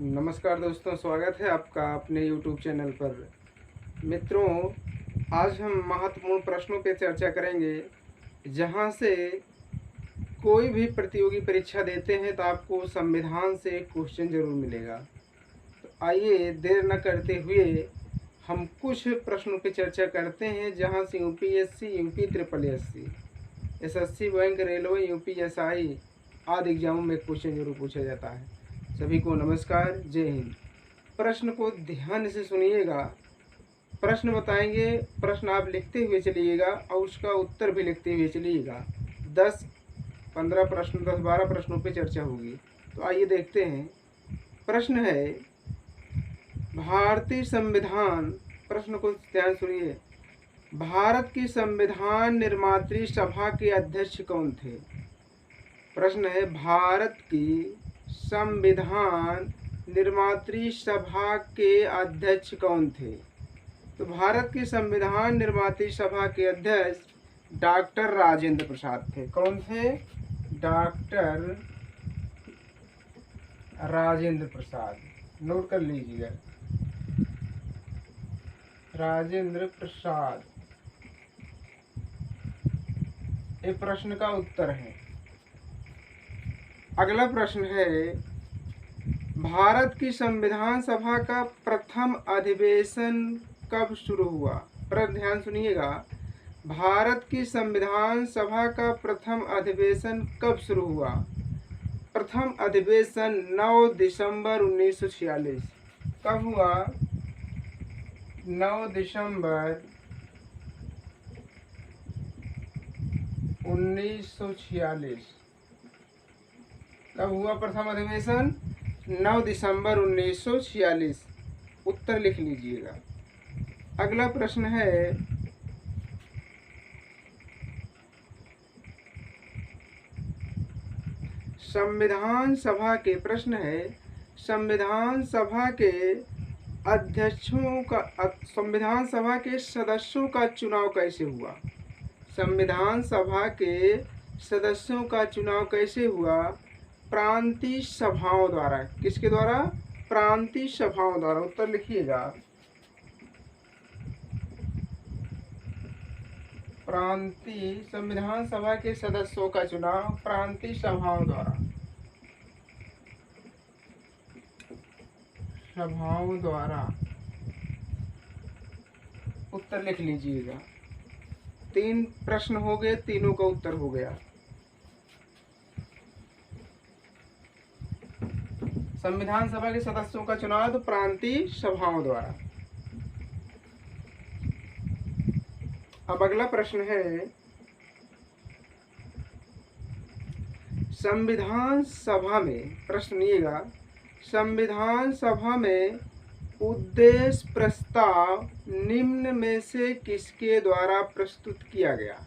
नमस्कार दोस्तों, स्वागत है आपका अपने YouTube चैनल पर। मित्रों, आज हम महत्वपूर्ण प्रश्नों पे चर्चा करेंगे। जहां से कोई भी प्रतियोगी परीक्षा देते हैं तो आपको संविधान से एक क्वेश्चन जरूर मिलेगा। तो आइए देर न करते हुए हम कुछ प्रश्नों पे चर्चा करते हैं जहां से UPSC, UP triple SC, SSC bank, railway, UPSI आदि एग्जामों में क्वेश्चन जरूर पूछा जाता है। सभी को नमस्कार, जय हिंद। प्रश्न को ध्यान से सुनिएगा। प्रश्न बताएंगे, प्रश्न आप लिखते हुए चलिएगा और उसका उत्तर भी लिखते हुए चलिएगा। 10-15 प्रश्न, 10-12 प्रश्नों पे चर्चा होगी। तो आइए देखते हैं। प्रश्न है, भारतीय संविधान, प्रश्न को ध्यान सुनिए, भारत की संविधान निर्मात्री सभा के अध्यक्ष कौन थे? प्रश्न है, भारत की संविधान निर्मात्री सभा के अध्यक्ष कौन थे? तो भारत की संविधान निर्मात्री सभा के अध्यक्ष डॉक्टर राजेंद्र प्रसाद थे। कौन थे? डॉक्टर राजेंद्र प्रसाद। नोट कर लीजिएगा, राजेंद्र प्रसाद। ये प्रश्न का उत्तर है। अगला प्रश्न है, भारत की संविधान सभा का प्रथम अधिवेशन कब शुरू हुआ? पर ध्यान सुनिएगा, भारत की संविधान सभा का प्रथम अधिवेशन कब शुरू हुआ? प्रथम अधिवेशन 9 दिसंबर 1946। कब हुआ? 9 दिसंबर 1946। कब हुआ प्रथम अधिवेशन? 9 दिसंबर 1946। उत्तर लिख लीजिएगा। अगला प्रश्न है, संविधान सभा के, प्रश्न है, संविधान सभा के अध्यक्षों का, संविधान सभा के सदस्यों का चुनाव कैसे हुआ? संविधान सभा के सदस्यों का चुनाव कैसे हुआ? प्रांतीय सभाओं द्वारा। किसके द्वारा? प्रांतीय सभाओं द्वारा। उत्तर लिखिएगा, प्रांतीय, संविधान सभा के सदस्यों का चुनाव प्रांतीय सभाओं द्वारा, सभाओं द्वारा। उत्तर लिख लीजिएगा। 3 प्रश्न हो गए, तीनों का उत्तर हो गया। संविधान सभा के सदस्यों का चुनाव तो प्रांतीय सभाओं द्वारा। अब अगला प्रश्न है, संविधान सभा में, प्रश्न सुनिएगा, संविधान सभा में उद्देश्य प्रस्ताव निम्न में से किसके द्वारा प्रस्तुत किया गया?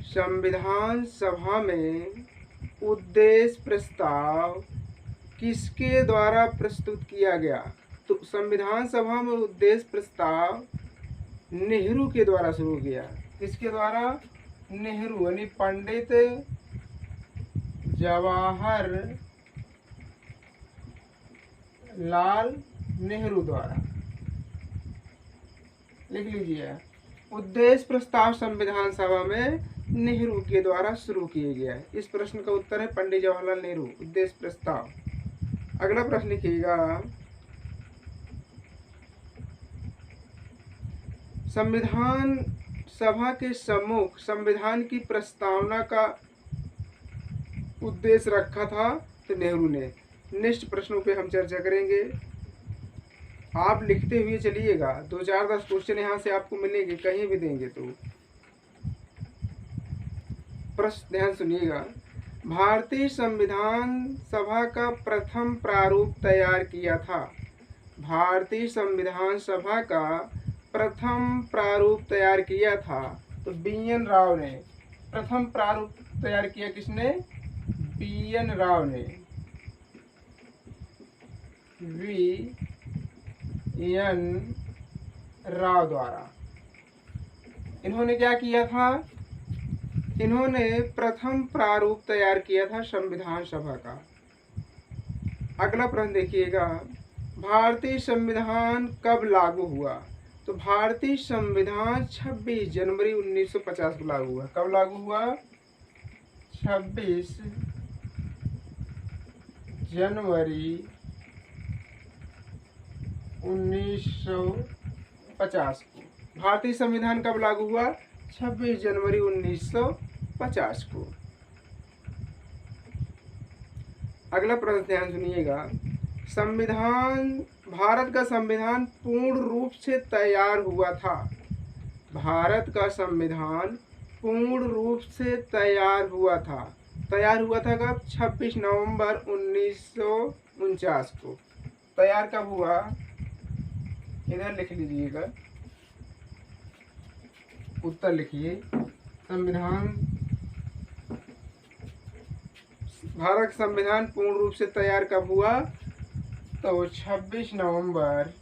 संविधान सभा में उद्देश्य प्रस्ताव किसके द्वारा प्रस्तुत किया गया? तो संविधान सभा में उद्देश्य प्रस्ताव नेहरू के द्वारा शुरू किया। किसके द्वारा? नेहरू, यानी पंडित जवाहर लाल नेहरू द्वारा। लिख लीजिए, उद्देश्य प्रस्ताव संविधान सभा में नेहरू के द्वारा शुरू किया गया। इस प्रश्न का उत्तर है पंडित जवाहरलाल नेहरू, उद्देश्य प्रस्ताव। अगला प्रश्न लिखिएगा, संविधान सभा के सम्मुख संविधान की प्रस्तावना का उद्देश्य रखा था तो नेहरू ने। नेक्स्ट प्रश्नों पे हम चर्चा करेंगे। आप लिखते हुए चलिएगा, 2-4-10 क्वेश्चन यहाँ से आपको मिलेंगे, कहीं भी देंगे तो। प्रश्न ध्यान सुनिएगा, भारतीय संविधान सभा का प्रथम प्रारूप तैयार किया था। भारतीय संविधान सभा का प्रथम प्रारूप तैयार किया था तो बी.एन. राव ने। प्रथम प्रारूप तैयार किया किसने? बी.एन. राव ने, बी.एन. राव द्वारा। इन्होंने क्या किया था? इन्होंने प्रथम प्रारूप तैयार किया था संविधान सभा का। अगला प्रश्न देखिएगा, भारतीय संविधान कब लागू हुआ? तो भारतीय संविधान 26 जनवरी 1950 को लागू हुआ। कब लागू हुआ? 26 जनवरी 1950 को। भारतीय संविधान कब लागू हुआ? 26 जनवरी 1950 को। अगला प्रश्न ध्यान सुनिएगा, भारत का संविधान पूर्ण रूप से तैयार हुआ था। भारत का संविधान पूर्ण रूप से तैयार हुआ था। तैयार हुआ था कब? 26 नवंबर 1949 को। तैयार कब हुआ? इधर लिख लीजिएगा, उत्तर लिखिए। भारत का संविधान पूर्ण रूप से तैयार कब हुआ? तो 26 नवंबर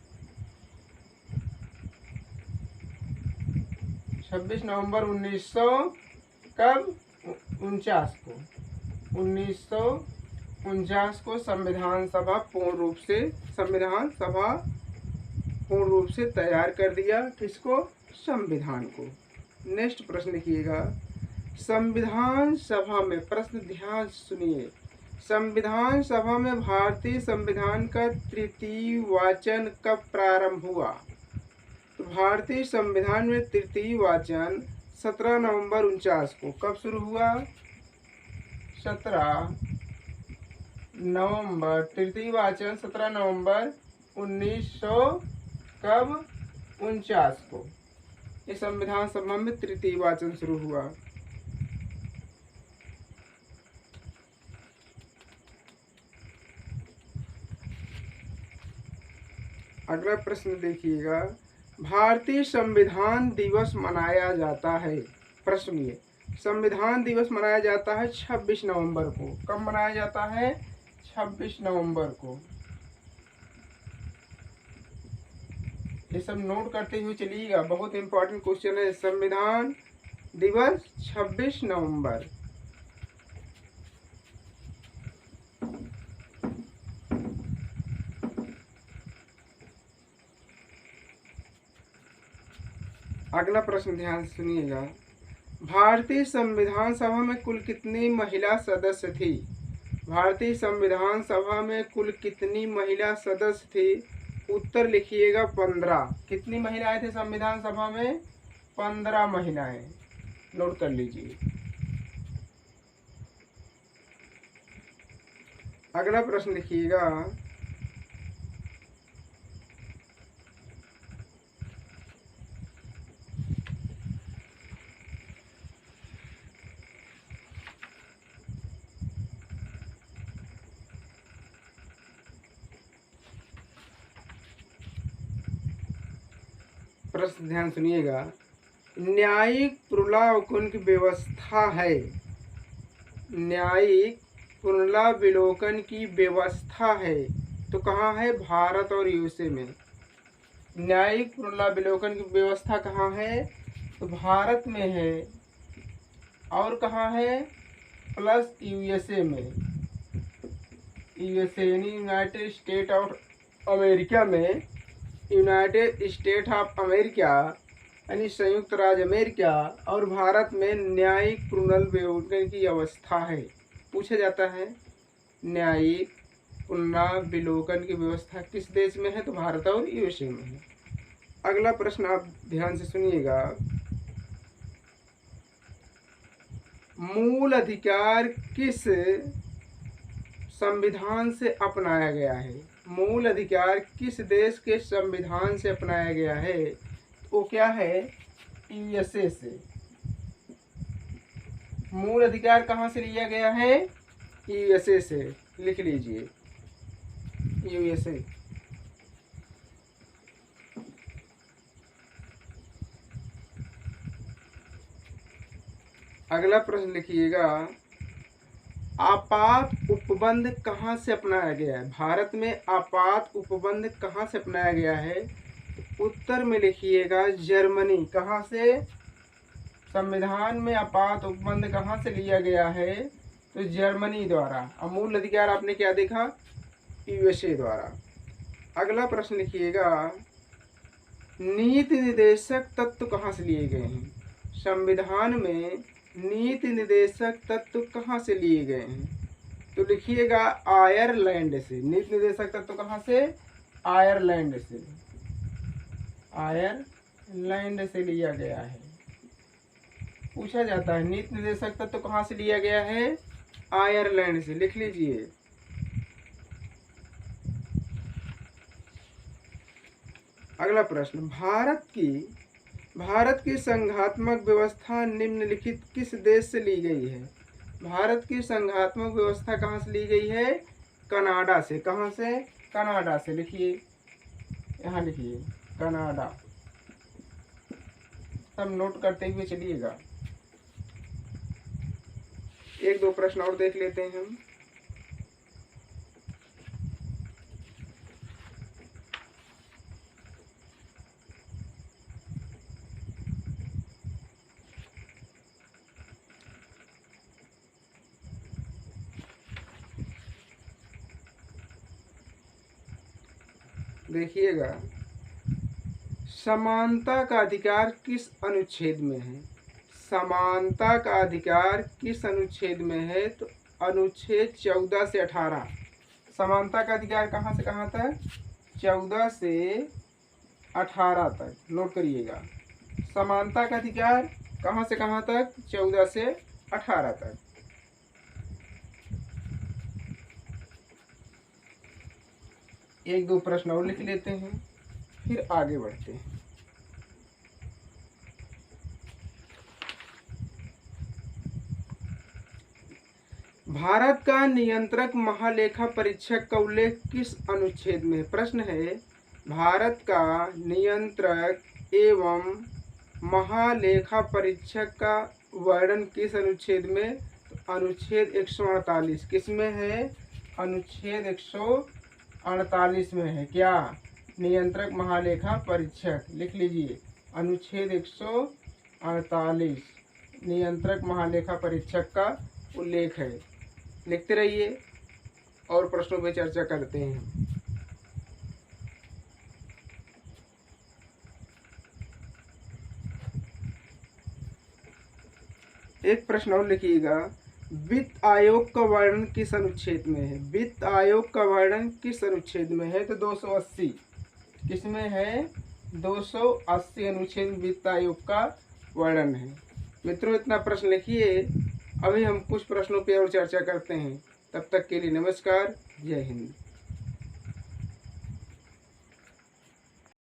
1949 को। 1949 को संविधान सभा पूर्ण रूप से तैयार कर दिया। किसको? संविधान को। नेक्स्ट प्रश्न लिखिएगा, संविधान सभा में, प्रश्न ध्यान सुनिए, संविधान सभा में भारतीय संविधान का तृतीय वाचन कब प्रारंभ हुआ? तो भारतीय संविधान में तृतीय वाचन 17 नवंबर 49 को। कब शुरू हुआ? 17 नवंबर, तृतीय वाचन 17 नवंबर 1949 को। ये संविधान सभा में तृतीय वाचन शुरू हुआ। अगला प्रश्न देखिएगा, भारतीय संविधान दिवस मनाया जाता है। प्रश्न ये, संविधान दिवस मनाया जाता है 26 नवंबर को। कब मनाया जाता है? 26 नवंबर को। ये सब नोट करते हुए चलिएगा, बहुत इंपॉर्टेंट क्वेश्चन है। संविधान दिवस 26 नवंबर। अगला प्रश्न ध्यान से सुनिएगा, भारतीय संविधान सभा में कुल कितनी महिला सदस्य थी? भारतीय संविधान सभा में कुल कितनी महिला सदस्य थी? उत्तर लिखिएगा 15। कितनी महिलाएं थे संविधान सभा में? 15 महिलाएं। नोट कर लीजिए। अगला प्रश्न लिखिएगा, प्रश्न ध्यान सुनिएगा, न्यायिक पुनरावलोकन की व्यवस्था है। न्यायिक पुनरावलोकन की व्यवस्था है तो कहाँ है? भारत और यूएसए में। न्यायिक पुनरावलोकन की व्यवस्था कहाँ है? तो भारत में है। और कहाँ है? प्लस यूएसए में। यूएसए यानी यूनाइटेड स्टेट ऑफ अमेरिका में, यूनाइटेड स्टेट ऑफ अमेरिका यानी संयुक्त राज्य अमेरिका और भारत में न्यायिक पुनरावलोकन की व्यवस्था है। पूछा जाता है न्यायिक पुनरावलोकन की व्यवस्था किस देश में है? तो भारत और यूएसए में है। अगला प्रश्न आप ध्यान से सुनिएगा, मूल अधिकार किस संविधान से अपनाया गया है? मूल अधिकार किस देश के संविधान से अपनाया गया है? वो क्या है? यूएसए से। मूल अधिकार कहाँ से लिया गया है? यूएसए से। लिख लीजिए, यूएसए। अगला प्रश्न लिखिएगा, आपात उपबंध कहाँ से अपनाया गया है? भारत में आपात उपबंध कहाँ से अपनाया गया है? उत्तर में लिखिएगा जर्मनी। कहाँ से? संविधान में आपात उपबंध कहाँ से लिया गया है? तो जर्मनी द्वारा। मूल अधिकार आपने क्या देखा? यूएसए द्वारा। अगला प्रश्न लिखिएगा, नीति निर्देशक तत्व कहाँ से लिए गए हैं? संविधान में नीति निर्देशक तत्व कहाँ से लिए गए हैं? तो लिखिएगा आयरलैंड से। नीति निर्देशक तत्व कहाँ से? आयरलैंड से। आयरलैंड से लिया गया है। पूछा जाता है नीति निर्देशक तत्व कहाँ से लिया गया है? आयरलैंड से। लिख लीजिए। अगला प्रश्न, भारत की संघात्मक व्यवस्था निम्नलिखित किस देश से ली गई है? भारत की संघात्मक व्यवस्था कहाँ से ली गई है? कनाडा से। कहाँ से? कनाडा से। लिखिए, यहाँ लिखिए कनाडा। सब नोट करते हुए चलिएगा। एक दो प्रश्न और देख लेते हैं हम। देखिएगा, समानता का अधिकार किस अनुच्छेद में है? समानता का अधिकार किस अनुच्छेद में है? तो अनुच्छेद 14 से 18। समानता का अधिकार कहाँ से कहाँ तक? 14 से 18 तक। नोट करिएगा, समानता का अधिकार कहाँ से कहाँ तक? 14 से 18 तक। एक दो प्रश्न और लिख लेते हैं, फिर आगे बढ़ते हैं। भारत का नियंत्रक महालेखा परीक्षक का उल्लेख किस अनुच्छेद में? प्रश्न है, भारत का नियंत्रक एवं महालेखा परीक्षक का वर्णन किस अनुच्छेद में? तो अनुच्छेद 148। किस में है? अनुच्छेद 148 में है। क्या? नियंत्रक महालेखा परीक्षक। लिख लीजिए, अनुच्छेद 148 नियंत्रक महालेखा परीक्षक का उल्लेख है। लिखते रहिए और प्रश्नों पर चर्चा करते हैं। एक प्रश्न और लिखिएगा, वित्त आयोग का वर्णन किस अनुच्छेद में है? वित्त आयोग का वर्णन किस अनुच्छेद में है? तो 280। किसमें है? 280 अनुच्छेद में वित्त आयोग का वर्णन है। मित्रों, इतना प्रश्न लिखिए। अभी हम कुछ प्रश्नों पर और चर्चा करते हैं। तब तक के लिए नमस्कार। जय हिंद।